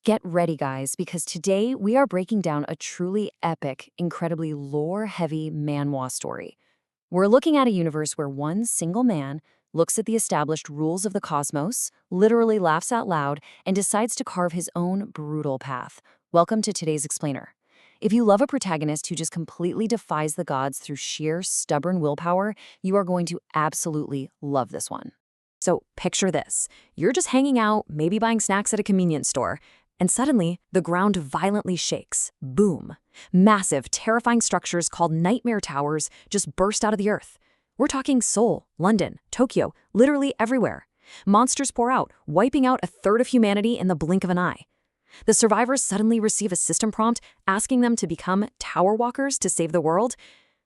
Get ready, guys, because today we are breaking down a truly epic, incredibly lore-heavy manhwa story. We're looking at a universe where one single man looks at the established rules of the cosmos, literally laughs out loud, and decides to carve his own brutal path. Welcome to today's explainer. If you love a protagonist who just completely defies the gods through sheer, stubborn willpower, you are going to absolutely love this one. So picture this. You're just hanging out, maybe buying snacks at a convenience store, and suddenly, the ground violently shakes. Boom. Massive, terrifying structures called nightmare towers just burst out of the earth. We're talking Seoul, London, Tokyo, literally everywhere. Monsters pour out, wiping out a third of humanity in the blink of an eye. The survivors suddenly receive a system prompt asking them to become tower walkers to save the world.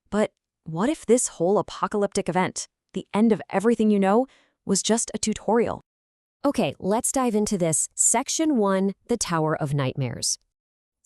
But what if this whole apocalyptic event, the end of everything you know, was just a tutorial? Okay, let's dive into this. Section 1, the Tower of Nightmares.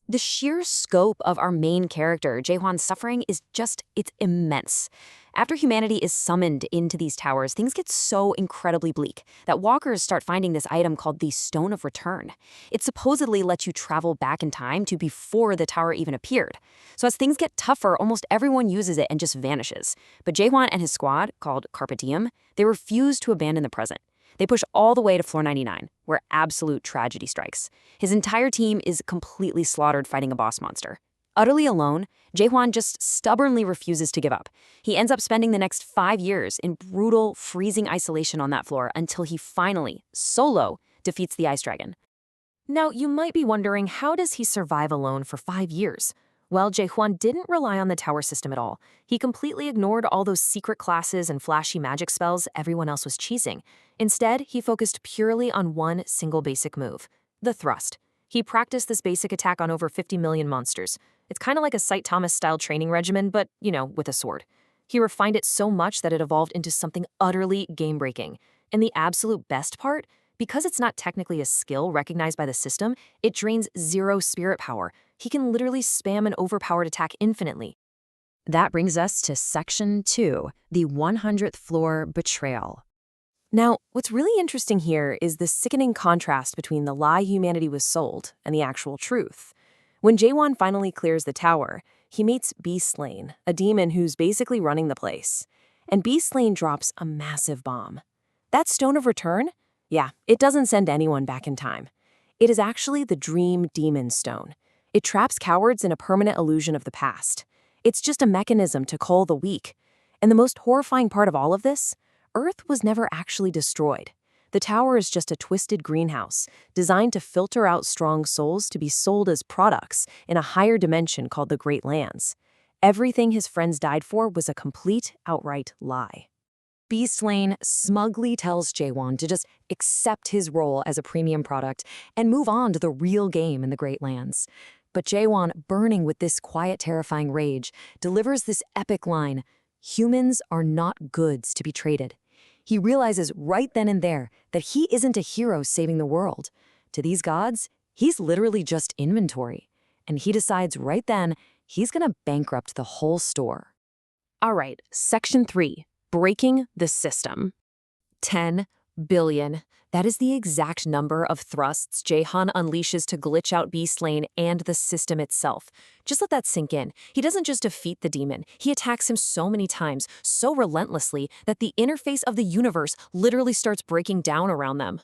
The sheer scope of our main character, Jaehwan's suffering, it's immense. After humanity is summoned into these towers, things get so incredibly bleak that walkers start finding this item called the Stone of Return. It supposedly lets you travel back in time to before the tower even appeared. So as things get tougher, almost everyone uses it and just vanishes. But Jaehwan and his squad, called Carpe Diem, they refuse to abandon the present. They push all the way to floor 99, where absolute tragedy strikes. His entire team is completely slaughtered fighting a boss monster. Utterly alone, Jaehwan just stubbornly refuses to give up. He ends up spending the next 5 years in brutal, freezing isolation on that floor until he finally, solo, defeats the Ice Dragon. Now, you might be wondering, how does he survive alone for 5 years? Well, Jaehwan didn't rely on the tower system at all. He completely ignored all those secret classes and flashy magic spells everyone else was cheesing. Instead, he focused purely on one single basic move, the thrust. He practiced this basic attack on over 50 million monsters. It's kind of like a St. Thomas-style training regimen, but, with a sword. He refined it so much that it evolved into something utterly game-breaking. And the absolute best part? Because it's not technically a skill recognized by the system, it drains 0 spirit power. He can literally spam an overpowered attack infinitely. That brings us to Section 2, the 100th floor betrayal. Now, what's really interesting here is the sickening contrast between the lie humanity was sold and the actual truth. When Jaehwan finally clears the tower, he meets Beastlane, a demon who's basically running the place. And Beastlane drops a massive bomb. That Stone of Return? Yeah, it doesn't send anyone back in time. It is actually the Dream Demon Stone. It traps cowards in a permanent illusion of the past. It's just a mechanism to cull the weak. And the most horrifying part of all of this? Earth was never actually destroyed. The tower is just a twisted greenhouse, designed to filter out strong souls to be sold as products in a higher dimension called the Great Lands. Everything his friends died for was a complete, outright lie. Beastlane smugly tells Jaehwan to just accept his role as a premium product and move on to the real game in the Great Lands. But Jaehwan, burning with this quiet, terrifying rage, delivers this epic line, "Humans are not goods to be traded." He realizes right then and there that he isn't a hero saving the world. To these gods, he's literally just inventory. And he decides right then he's gonna bankrupt the whole store. All right, Section 3. Breaking the system. 10 billion. That is the exact number of thrusts Jaehwan unleashes to glitch out Beastlane and the system itself. Just let that sink in. He doesn't just defeat the demon. He attacks him so many times, so relentlessly, that the interface of the universe literally starts breaking down around them.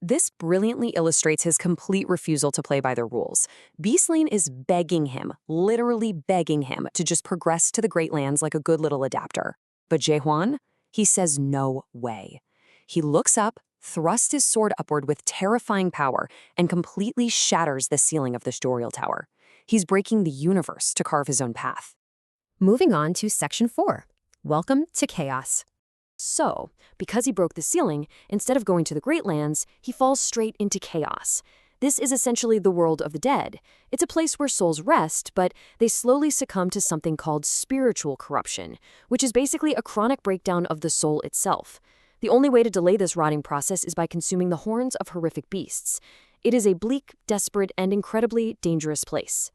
This brilliantly illustrates his complete refusal to play by the rules. Beastlane is begging him, literally begging him, to just progress to the Great Lands like a good little adapter. But Jaehwan, he says no way. He looks up, thrusts his sword upward with terrifying power, and completely shatters the ceiling of the Storial Tower. He's breaking the universe to carve his own path. Moving on to Section 4. Welcome to Chaos. So, because he broke the ceiling, instead of going to the Great Lands, he falls straight into chaos. This is essentially the world of the dead. It's a place where souls rest, but they slowly succumb to something called spiritual corruption, which is basically a chronic breakdown of the soul itself. The only way to delay this rotting process is by consuming the horns of horrific beasts. It is a bleak, desperate, and incredibly dangerous place.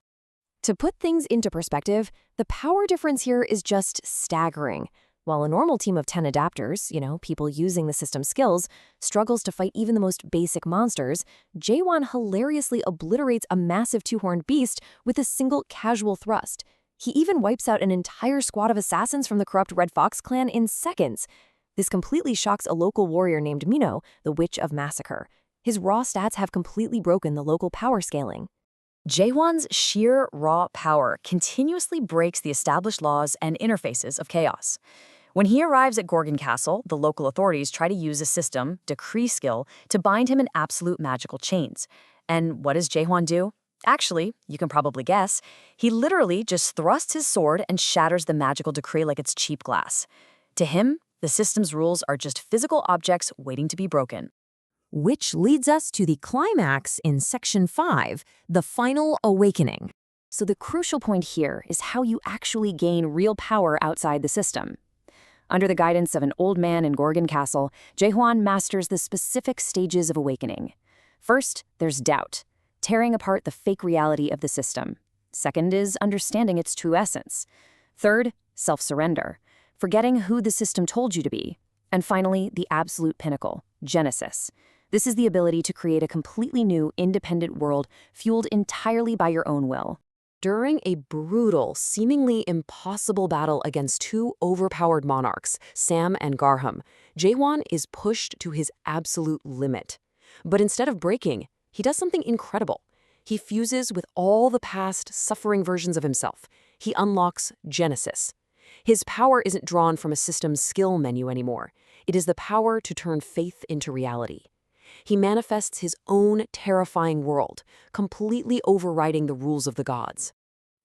To put things into perspective, the power difference here is just staggering. While a normal team of 10 adapters, people using the system's skills, struggles to fight even the most basic monsters, Jaewon hilariously obliterates a massive two-horned beast with a single casual thrust. He even wipes out an entire squad of assassins from the corrupt Red Fox clan in seconds. This completely shocks a local warrior named Mino, the Witch of Massacre. His raw stats have completely broken the local power scaling. Jaewon's sheer raw power continuously breaks the established laws and interfaces of chaos. When he arrives at Gorgon Castle, the local authorities try to use a system, Decree Skill, to bind him in absolute magical chains. And what does Jaewon do? Actually, you can probably guess, he literally just thrusts his sword and shatters the magical decree like it's cheap glass. To him, the system's rules are just physical objects waiting to be broken. Which leads us to the climax in Section 5, the final awakening. So the crucial point here is how you actually gain real power outside the system. Under the guidance of an old man in Gorgon Castle, Jaewon masters the specific stages of awakening. First, there's doubt, tearing apart the fake reality of the system. Second is understanding its true essence. Third, self-surrender, forgetting who the system told you to be. And finally, the absolute pinnacle, Genesis. This is the ability to create a completely new, independent world fueled entirely by your own will. During a brutal, seemingly impossible battle against two overpowered monarchs, Sam and Garham, Jaewon is pushed to his absolute limit. But instead of breaking, he does something incredible. He fuses with all the past, suffering versions of himself. He unlocks Genesis. His power isn't drawn from a system's skill menu anymore. It is the power to turn faith into reality. He manifests his own terrifying world, completely overriding the rules of the gods.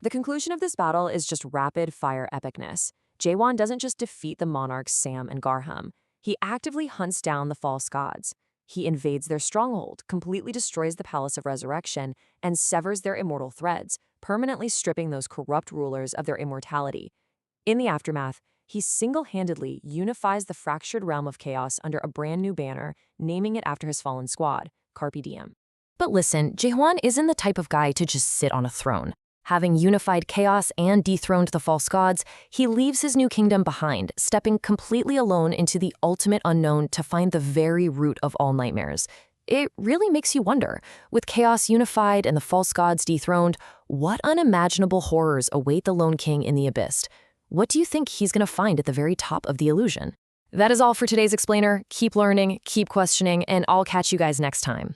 The conclusion of this battle is just rapid-fire epicness. Jaewon doesn't just defeat the monarchs Sam and Garham. He actively hunts down the false gods. He invades their stronghold, completely destroys the Palace of Resurrection, and severs their immortal threads, permanently stripping those corrupt rulers of their immortality. In the aftermath, he single-handedly unifies the fractured realm of chaos under a brand new banner, naming it after his fallen squad, Carpe Diem. But listen, Jaewon isn't the type of guy to just sit on a throne. Having unified chaos and dethroned the false gods, he leaves his new kingdom behind, stepping completely alone into the ultimate unknown to find the very root of all nightmares. It really makes you wonder, with chaos unified and the false gods dethroned, what unimaginable horrors await the Lone King in the abyss? What do you think he's going to find at the very top of the illusion? That is all for today's explainer. Keep learning, keep questioning, and I'll catch you guys next time.